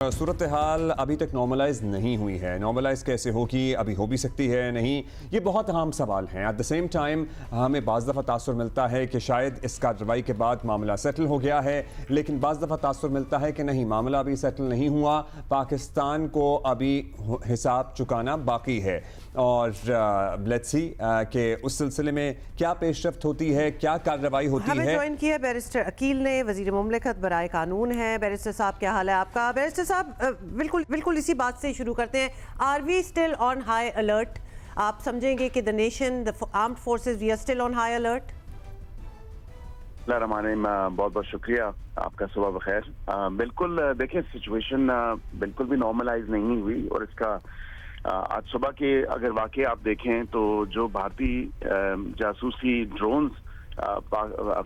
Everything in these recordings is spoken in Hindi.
सूरत हाल अभी तक नॉर्मलाइज नहीं हुई है। नॉर्मलाइज कैसे होगी, अभी हो भी सकती है नहीं, ये बहुत अहम सवाल हैं। एट द सेम टाइम हमें बाज़ दफ़ा तासुर मिलता है कि शायद इस कार्रवाई के बाद मामला सेटल हो गया है, लेकिन बाज़ दफ़ा तासुर मिलता है कि नहीं, मामला अभी सेटल नहीं हुआ, पाकिस्तान को अभी हिसाब चुकाना बाकी है। और लेट्स सी कि उस सिलसिले में क्या पेशरफ्त होती है, क्या कार्रवाई होती है। हमें ज्वाइन किया बैरिस्टर अकील ने, वज़ीर मुमलिकत बराए कानून है। बैरिस्टर साहब क्या हाल है आपका? बैरिस्टर साहब बिल्कुल इसी बात से शुरू करते हैं। Are we still on high alert? आप समझेंगे कि the nation, the armed forces, we are still on high alert? बहुत बहुत शुक्रिया आपका, सुबह बखैर। बिल्कुल देखिए, सिचुएशन बिल्कुल भी नॉर्मलाइज नहीं हुई और इसका आज सुबह के अगर वाकई आप देखें तो जो भारतीय जासूसी ड्रोन्स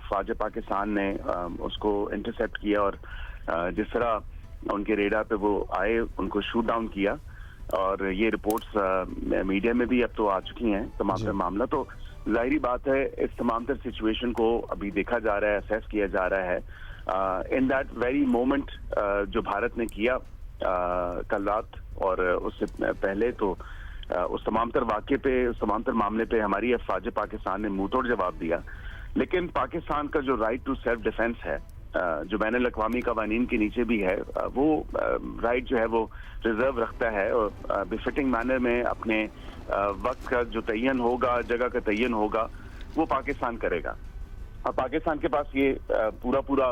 फौज पाकिस्तान ने उसको इंटरसेप्ट किया और जिस तरह उनके रेडार पे वो आए, उनको शूट डाउन किया, और ये रिपोर्ट्स मीडिया में भी अब तो आ चुकी हैं तमाम तर मामला। तो जाहिर बात है इस तमाम तर सिचुएशन को अभी देखा जा रहा है, असेस किया जा रहा है। इन दैट वेरी मोमेंट जो भारत ने किया कल रात और उससे पहले तो उस तमाम तर वाक़े पे, उस तमाम तर मामले पे हमारी फौज पाकिस्तान ने मुंह तोड़ जवाब दिया। लेकिन पाकिस्तान का जो राइट टू सेल्फ डिफेंस है, जो बैनुल अक़वामी कवानीन के नीचे भी है, वो राइट जो है वो रिजर्व रखता है और बिफिटिंग मैनर में अपने वक्त का जो तयन होगा, जगह का तयन होगा, वो पाकिस्तान करेगा। और पाकिस्तान के पास ये पूरा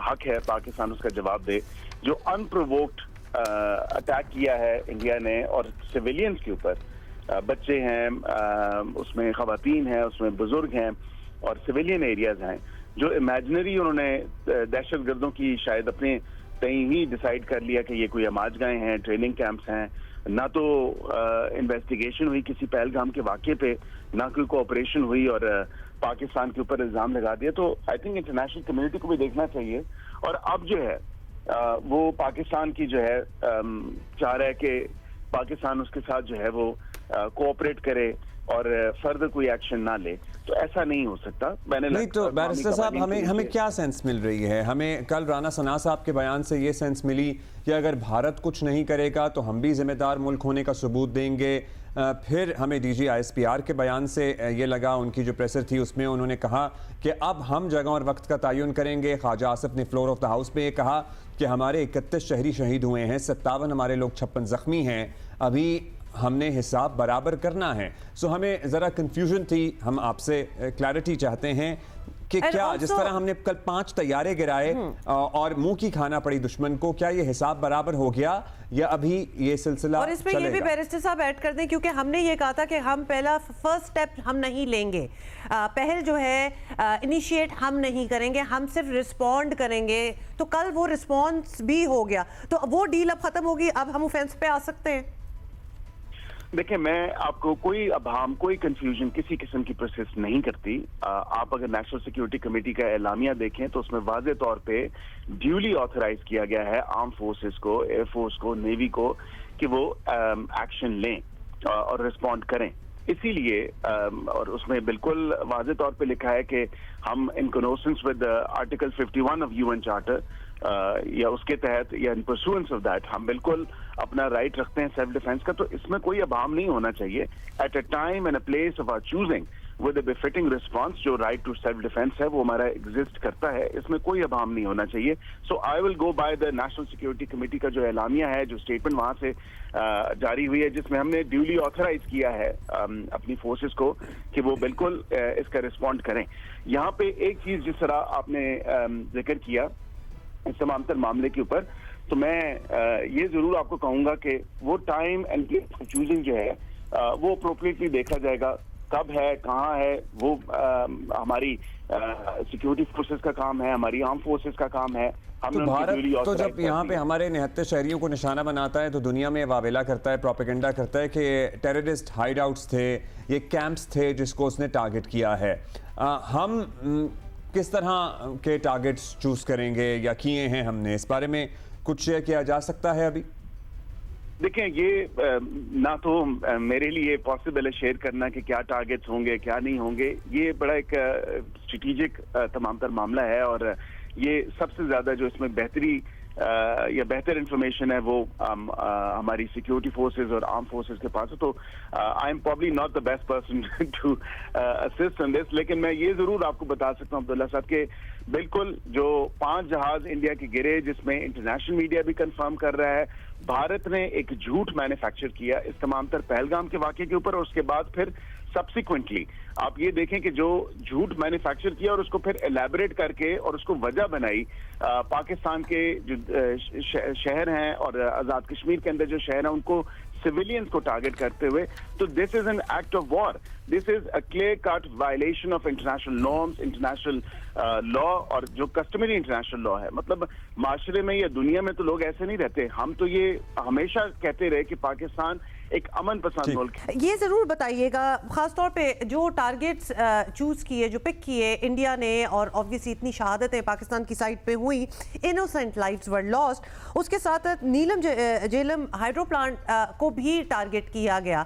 हक है, पाकिस्तान उसका जवाब दे। जो अनप्रोवोक्ड अटैक किया है इंडिया ने और सिविलियंस के ऊपर, बच्चे हैं उसमें, खवातीन हैं उसमें, बुजुर्ग हैं और सिविलियन एरियाज हैं, जो इमेजिनरी उन्होंने दहशतगर्दों की शायद अपने कहीं ही डिसाइड कर लिया कि ये कोई अमाजगाहें हैं, ट्रेनिंग कैंप्स हैं, ना तो इन्वेस्टिगेशन हुई किसी पहलगाम के वाक़े पे, ना कोई कोऑपरेशन हुई और पाकिस्तान के ऊपर इल्जाम लगा दिया। तो आई थिंक इंटरनेशनल कम्युनिटी को भी देखना चाहिए। और अब जो है वो पाकिस्तान की जो है चाह रहा है कि पाकिस्तान उसके साथ जो है वो कोऑपरेट करे और फर्दर कोई एक्शन ना ले। तो ऐसा नहीं हो सकता। मैंने नहीं तो बैरिस्टर साहब, हमें क्या सेंस मिल रही है? हमें कल राना सना साहब के बयान से ये सेंस मिली कि अगर भारत कुछ नहीं करेगा तो हम भी जिम्मेदार मुल्क होने का सबूत देंगे। फिर हमें डीजी ISPR के बयान से ये लगा, उनकी जो प्रेसर थी उसमें उन्होंने कहा कि अब हम जगह और वक्त का तयन करेंगे। ख्वाजा आसिफ ने फ्लोर ऑफ द हाउस पे ये कहा कि हमारे 31 शहरी शहीद हुए हैं, 57 हमारे लोग, 56 जख्मी हैं, अभी हमने हिसाब बराबर करना है। सो हमें ज़रा कंफ्यूजन थी, हम आपसे क्लैरिटी चाहते हैं कि क्या जिस तरह हमने कल 5 तैयारे गिराए और मुंह की खाना पड़ी दुश्मन को, क्या ये हिसाब बराबर हो गया या अभी ये सिलसिला और इसमें ये भी बैरिस्टर साहब ऐड कर दें, क्योंकि हमने ये कहा था कि हम पहला फर्स्ट स्टेप हम नहीं लेंगे, पहल जो है इनिशिएट हम नहीं करेंगे, हम सिर्फ रिस्पॉन्ड करेंगे। तो कल वो रिस्पॉन्स भी हो गया, तो वो डील अब खत्म होगी, अब हम ऑफेंस पे आ सकते हैं। देखिए, मैं आपको कोई अभाम, कोई कंफ्यूजन किसी किस्म की प्रोसेस नहीं करती। आप अगर नेशनल सिक्योरिटी कमेटी का एलामिया देखें तो उसमें वाज़े तौर पे ड्यूली ऑथराइज किया गया है आर्म फोर्सेस को, एयरफोर्स को, नेवी को कि वो एक्शन लें और रिस्पॉन्ड करें। इसीलिए और उसमें बिल्कुल वाज़े तौर पे लिखा है कि हम in consonance with article 51 of UN charter या उसके तहत या इन परसुएंस ऑफ दैट हम बिल्कुल अपना राइट रखते हैं सेल्फ डिफेंस का। तो इसमें कोई अभाव नहीं होना चाहिए। At a time and a place of our choosing with a befitting response, जो राइट टू सेल्फ डिफेंस है वो हमारा एग्जिस्ट करता है, इसमें कोई अभाव नहीं होना चाहिए। So I will go by the national security committee का जो एलामिया है, जो स्टेटमेंट वहां से जारी हुई है, जिसमें हमने ड्यूली ऑथराइज किया है अपनी फोर्सेस को कि वो बिल्कुल इसका रिस्पॉन्ड करें। यहाँ पे एक चीज जिस तरह आपने जिक्र किया इस तमाम तर मामले के ऊपर, तो मैं ये जरूर आपको कहूंगा कि वो टाइम एंड प्लेस चूजिंग जो है वो अप्रोप्रिएटली देखा जाएगा, कब है, कहाँ है। वो हमारी सिक्योरिटी फोर्सेस का काम है, हमारी आर्म फोर्सेस का काम है। तो भारत तो जब यहाँ पे हमारे 69 शहरियों को निशाना बनाता है तो दुनिया में वावेला करता है, प्रोपेगेंडा करता है कि टेररिस्ट हाइड आउट्स थे, ये कैंप्स थे जिसको उसने टारगेट किया है। हम किस तरह के टारगेट्स चूज करेंगे या किए हैं हमने, इस बारे में कुछ शेयर किया जा सकता है अभी? देखें, ये ना तो मेरे लिए पॉसिबल है शेयर करना कि क्या टारगेट्स होंगे, क्या नहीं होंगे। ये बड़ा एक स्ट्रेटेजिक तमाम तर मामला है और ये सबसे ज्यादा जो इसमें बेहतरी या बेहतर इंफॉर्मेशन है वो हमारी सिक्योरिटी फोर्सेस और आर्म फोर्सेस के पास है, तो I am probably not the best person to assist in this. लेकिन मैं ये जरूर आपको बता सकता हूँ अब्दुल्ला साहब के बिल्कुल जो 5 जहाज इंडिया के गिरे, जिसमें इंटरनेशनल मीडिया भी कंफर्म कर रहा है, भारत ने एक झूठ मैन्युफैक्चर किया इस तमाम तर पहलगाम के वाकये के ऊपर, और उसके बाद फिर सब्सिक्वेंटली आप ये देखें कि जो झूठ मैन्युफैक्चर किया और उसको फिर एलैबोरेट करके और उसको वजह बनाई पाकिस्तान के जो शहर हैं और आजाद कश्मीर के अंदर जो शहर हैं उनको सिविलियंस को टारगेट करते हुए, तो this is an act of war, this is a clear cut violation of international norms, international law और जो कस्टमरी इंटरनेशनल लॉ है। मतलब माशरे में या दुनिया में तो लोग ऐसे नहीं रहते। हम तो ये हमेशा कहते रहे कि पाकिस्तान एक अमन पसंद मुल्क है। ये जरूर बताइएगा खासतौर पे जो टारगेट्स चूज किए, जो पिक किए इंडिया ने, और ऑब्वियसली इतनी शहादतें पाकिस्तान की साइड पे हुई, इनोसेंट लाइव्स वर लॉस्ट, उसके साथ नीलम झेलम हाइड्रो प्लांट को भी टारगेट किया गया।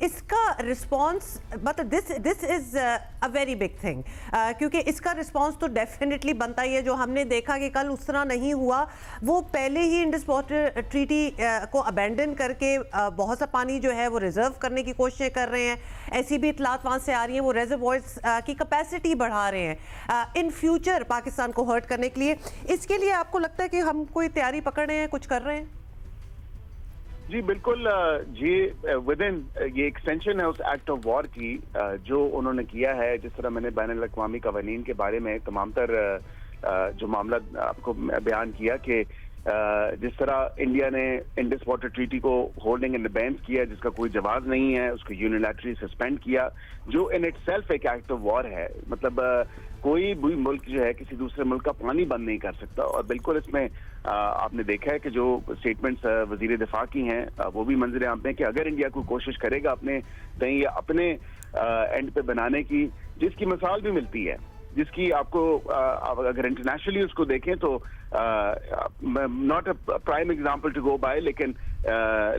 इसका रिस्पांस मतलब this is a very big thing, क्योंकि इसका रिस्पांस तो डेफिनेटली बनता ही है। जो हमने देखा कि कल उस तरह नहीं हुआ, वो पहले ही इंडस वाटर ट्रीटी को अबेंडन करके बहुत सा पानी जो है वो रिजर्व करने की कोशिशें कर रहे हैं। ऐसी भी इतलात वहाँ से आ रही हैं, वो रेजर्वॉयर्स की कैपेसिटी बढ़ा रहे हैं इन फ्यूचर पाकिस्तान को हर्ट करने के लिए। इसके लिए आपको लगता है कि हम कोई तैयारी पकड़ रहे हैं, कुछ कर रहे हैं? जी बिल्कुल, ये विद इन ये एक्सटेंशन है उस एक्ट ऑफ वॉर की जो उन्होंने किया है। जिस तरह मैंने बैनुल अक़वामी कवानीन के बारे में तमाम तर जो मामला आपको बयान किया कि जिस तरह इंडिया ने इंडस वाटर ट्रीटी को होल्डिंग एंड अबेंस किया, जिसका कोई जवाब नहीं है, उसको यूनिलैटरली सस्पेंड किया, जो इन इटसेल्फ एक एक्ट ऑफ वॉर है। मतलब कोई भी मुल्क जो है किसी दूसरे मुल्क का पानी बंद नहीं कर सकता। और बिल्कुल इसमें आपने देखा है कि जो स्टेटमेंट्स वजीर दिफा की हैं वो भी मंजर आम पे हैं कि अगर इंडिया कोई कोशिश करेगा अपने कहीं या अपने एंड पे बनाने की, जिसकी मिसाल भी मिलती है, जिसकी आपको अगर इंटरनेशनली उसको देखें तो not a prime example to go by, लेकिन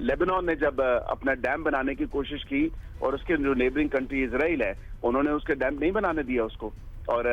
लेबनान ने जब अपना डैम बनाने की कोशिश की और उसके जो नेबरिंग कंट्री इजराइल है, उन्होंने उसके डैम नहीं बनाने दिया उसको, और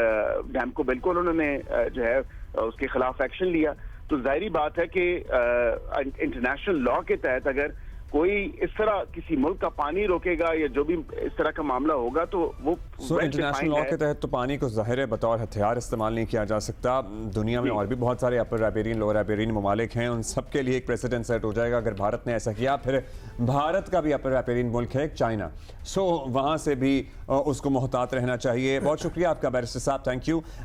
डैम को बिल्कुल उन्होंने जो है उसके खिलाफ एक्शन लिया। तो जाहिर बात है कि इंटरनेशनल लॉ के तहत अगर कोई इस तरह किसी मुल्क का पानी रोकेगा या जो भी इस तरह का मामला होगा तो वो इंटरनेशनल लॉ के तहत तो पानी को ज़ाहिर है बतौर हथियार इस्तेमाल नहीं किया जा सकता। दुनिया में और भी बहुत सारे अपर राइबेरियन लोअर राइबेरियन ममालिक हैं, उन सब के लिए एक प्रेसिडेंट सेट हो जाएगा अगर भारत ने ऐसा किया। फिर भारत का भी अपर राइबेरियन मुल्क है चाइना, सो वहाँ से भी उसको मोहतात रहना चाहिए। बहुत शुक्रिया आपका बैरिस्टर साहब, थैंक यू।